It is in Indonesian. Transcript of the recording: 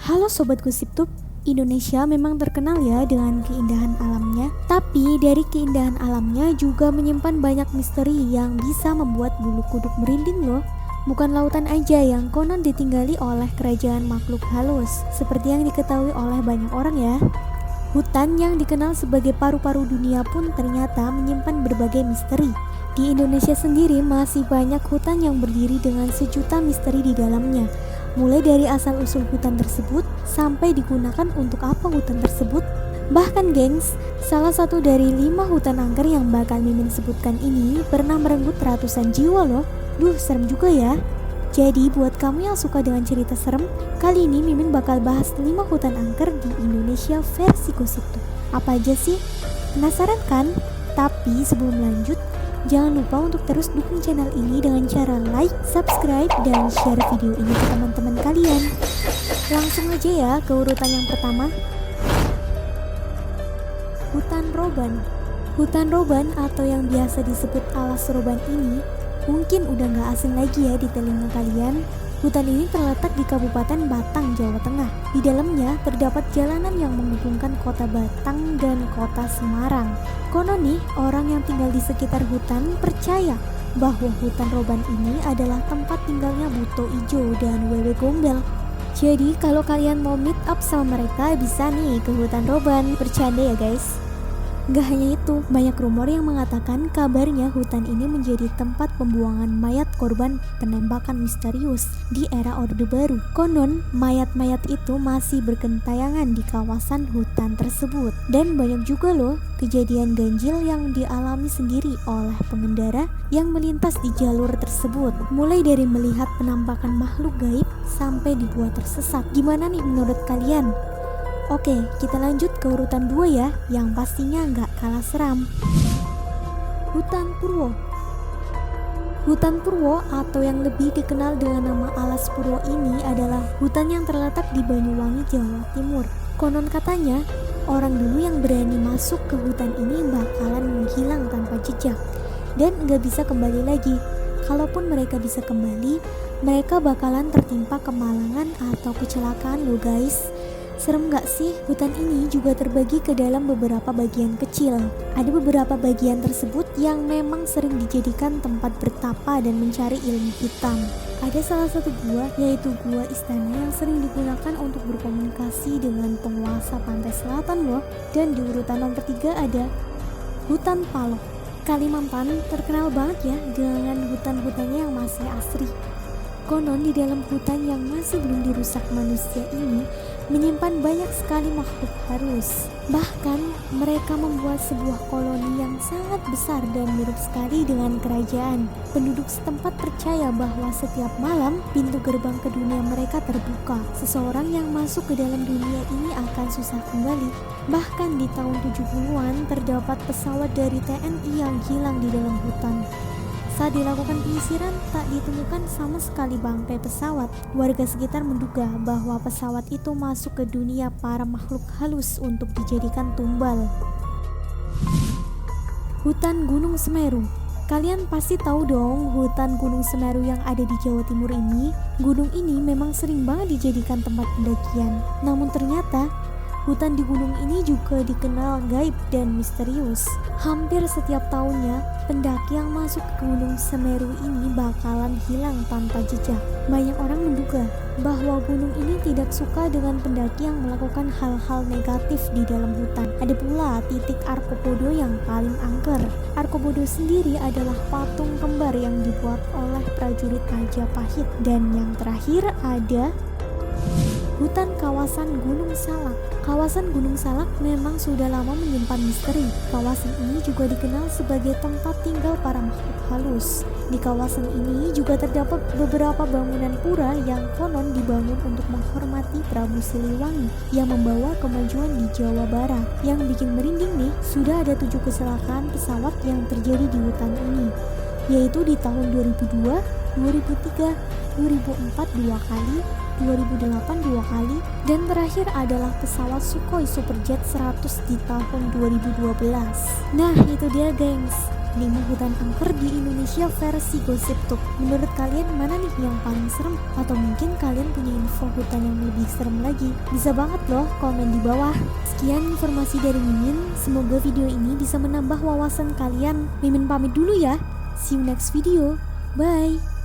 Halo Sobat Gosip Tube, Indonesia memang terkenal ya dengan keindahan alamnya. Tapi dari keindahan alamnya juga menyimpan banyak misteri yang bisa membuat bulu kuduk merinding loh. Bukan lautan aja yang konon ditinggali oleh kerajaan makhluk halus, seperti yang diketahui oleh banyak orang ya. Hutan yang dikenal sebagai paru-paru dunia pun ternyata menyimpan berbagai misteri. Di Indonesia sendiri masih banyak hutan yang berdiri dengan sejuta misteri di dalamnya. Mulai dari asal-usul hutan tersebut sampai digunakan untuk apa hutan tersebut. Bahkan gengs, salah satu dari 5 hutan angker yang bakal Mimin sebutkan ini pernah merenggut ratusan jiwa loh. Duh, serem juga ya. Jadi buat kamu yang suka dengan cerita serem, kali ini Mimin bakal bahas 5 hutan angker di Indonesia versi Gosip Tube. Apa aja sih? Penasaran kan? Tapi sebelum lanjut, jangan lupa untuk terus dukung channel ini dengan cara like, subscribe, dan share video ini ke teman-teman kalian. Langsung aja ya ke urutan yang pertama. Hutan Roban. Hutan Roban atau yang biasa disebut Alas Roban ini mungkin udah gak asing lagi ya di telinga kalian. Hutan ini terletak di Kabupaten Batang, Jawa Tengah. Di dalamnya terdapat jalanan yang menghubungkan kota Batang dan kota Semarang. Konon nih, orang yang tinggal di sekitar hutan percaya bahwa hutan Roban ini adalah tempat tinggalnya Buto Ijo dan Wewe Gombel. Jadi kalau kalian mau meet up sama mereka bisa nih ke hutan Roban. Bercanda ya guys. Gak hanya itu, banyak rumor yang mengatakan kabarnya hutan ini menjadi tempat pembuangan mayat korban penembakan misterius di era Orde Baru. Konon, mayat-mayat itu masih bergentayangan di kawasan hutan tersebut. Dan banyak juga loh kejadian ganjil yang dialami sendiri oleh pengendara yang melintas di jalur tersebut. Mulai dari melihat penampakan makhluk gaib sampai dibuat tersesat. Gimana nih menurut kalian? Oke, kita lanjut ke urutan 2 ya, yang pastinya nggak kalah seram. Hutan Purwo. Hutan Purwo atau yang lebih dikenal dengan nama Alas Purwo ini adalah hutan yang terletak di Banyuwangi, Jawa Timur. Konon katanya, orang dulu yang berani masuk ke hutan ini bakalan menghilang tanpa jejak dan nggak bisa kembali lagi. Kalaupun mereka bisa kembali, mereka bakalan tertimpa kemalangan atau kecelakaan loh guys. Serem gak sih? Hutan ini juga terbagi ke dalam beberapa bagian kecil. Ada beberapa bagian tersebut yang memang sering dijadikan tempat bertapa dan mencari ilmu hitam. Ada salah satu gua, yaitu Gua Istana, yang sering digunakan untuk berkomunikasi dengan penguasa pantai selatan loh. Dan di urutan nomor 3 ada Hutan Palok. Kalimantan terkenal banget ya dengan hutan-hutannya yang masih asri. Konon di dalam hutan yang masih belum dirusak manusia ini menyimpan banyak sekali makhluk halus. Bahkan mereka membuat sebuah koloni yang sangat besar dan mirip sekali dengan kerajaan. Penduduk setempat percaya bahwa setiap malam pintu gerbang ke dunia mereka terbuka. Seseorang yang masuk ke dalam dunia ini akan susah kembali. Bahkan di tahun 70-an terdapat pesawat dari TNI yang hilang di dalam hutan. Saat dilakukan penyisiran, tak ditemukan sama sekali bangkai pesawat. Warga sekitar menduga bahwa pesawat itu masuk ke dunia para makhluk halus untuk dijadikan tumbal. Hutan Gunung Semeru. Kalian pasti tahu dong hutan Gunung Semeru yang ada di Jawa Timur ini. Gunung ini memang sering banget dijadikan tempat pendakian. Namun ternyata hutan di gunung ini juga dikenal gaib dan misterius. Hampir setiap tahunnya, pendaki yang masuk ke Gunung Semeru ini bakalan hilang tanpa jejak. Banyak orang menduga bahwa gunung ini tidak suka dengan pendaki yang melakukan hal-hal negatif di dalam hutan. Ada pula titik Arkopodo yang paling angker. Arkopodo sendiri adalah patung kembar yang dibuat oleh prajurit Majapahit. Dan yang terakhir ada Hutan Kawasan Gunung Salak. Kawasan Gunung Salak memang sudah lama menyimpan misteri. Kawasan ini juga dikenal sebagai tempat tinggal para makhluk halus. Di kawasan ini juga terdapat beberapa bangunan pura yang konon dibangun untuk menghormati Prabu Siliwangi yang membawa kemajuan di Jawa Barat. Yang bikin merinding nih, sudah ada 7 kecelakaan pesawat yang terjadi di hutan ini, yaitu di tahun 2002, 2003, 2004 2 kali, 2008 2 kali, dan terakhir adalah pesawat Sukhoi Superjet 100 di tahun 2012. Nah itu dia gengs, 5 hutan angker di Indonesia Indonesia versi GosipTube. Menurut kalian mana nih yang paling serem? Atau mungkin kalian punya info hutan yang lebih serem lagi? Bisa banget loh komen di bawah. Sekian informasi dari Mimin, semoga video ini bisa menambah wawasan kalian. Mimin pamit dulu ya, see you next video, bye.